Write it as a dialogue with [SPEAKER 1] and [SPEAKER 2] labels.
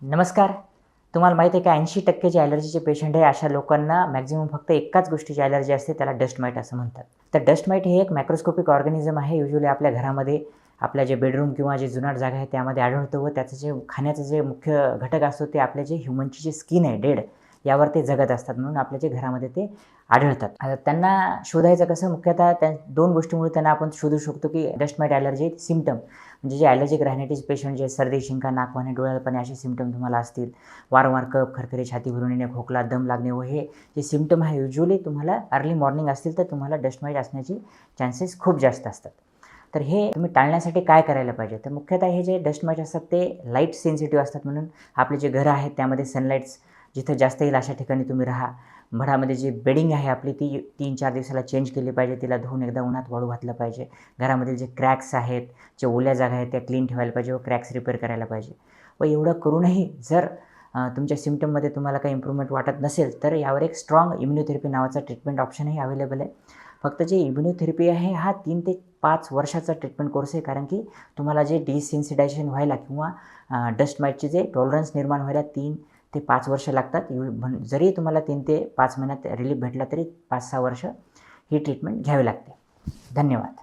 [SPEAKER 1] नमस्कार. तुम्हाला माहिती आहे का 80% जे ॲलर्जीचे पेशंट आहे अशा लोकांना मॅक्सिमम फक्त एकाच गोष्टीची ॲलर्जी असते, त्याला डस्ट माईट असं म्हणतात. तर डस्ट माईट हे एक मॅक्रोस्कोपिक ऑर्गॅनिझम आहे. युजुअली आपल्या घरामध्ये आपल्या जे बेडरूम किंवा जे जुनाट जागा आहे त्यामध्ये आढळतो व त्याचं जे खाण्याचं जे मुख्य घटक असतो ते आपले जे ह्युमनची जी स्किन आहे डेड यावर ते जगत असतात, म्हणून आपल्या जे घरामध्ये ते आढळतात. आता त्यांना शोधायचं कसं? मुख्यतः त्या 2 गोष्टींमुळे त्यांना आपण शोधू शकतो की डस्ट माईट ॲलर्जी सिम्प्टम म्हणजे जे ॲलर्जिक रायनायटिस पेशंट जे सर्दी, शिंका, नाक वाहणे, डोळ्याला पाणी असे सिम्प्टम तुम्हाला असतील, वारंवार कफ, खरखरी, छाती भरून येणे, खोकला, दम लागणे व हे जे सिम्प्टम आहे युजुअली तुम्हाला अर्ली मॉर्निंग असतील तर तुम्हाला डस्ट माईट असण्याची चान्सेस खूप जास्त असतात. तर हे तुम्ही टाळण्यासाठी काय करायला पाहिजे? तर मुख्यतः हे जे डस्ट माईट असतात ते लाईट सेन्सिटिव्ह असतात, म्हणून आपले जे घरं आहेत त्यामध्ये सनलाईट्स जिथं जास्त येईल अशा ठिकाणी तुम्ही राहा. घरामध्ये जी बेडिंग आहे आपली ती 3-4 दिवसाला चेंज केली पाहिजे. तिला धुवून एकदा उन्हात वाळू घातलं पाहिजे. घरामधील जे क्रॅक्स आहेत, जे ओल्या जागा आहेत त्या क्लीन ठेवायला पाहिजे व क्रॅक्स रिपेअर करायला पाहिजे. व एवढं करूनही जर तुमच्या सिम्प्टममध्ये तुम्हाला काही इम्प्रूव्हमेंट वाटत नसेल तर यावर एक स्ट्राँग इम्युनोथेरपी नावाचा ट्रीटमेंट ऑप्शनही अवेलेबल आहे. फक्त जे इम्युनोथेरपी आहे हा 3 ते 5 वर्षाचा ट्रीटमेंट कोर्स आहे, कारण की तुम्हाला जे डिसेन्सिटायझेशन व्हायला किंवा डस्ट माईटचे जे टॉलरन्स निर्माण व्हायला 3 ते 5 वर्ष लागतात. जरी तुम्हाला 3 ते 5 महिन्यात रिलीफ भेटला तरी 5-6 वर्ष ही ट्रीटमेंट घ्यावी लागते. धन्यवाद.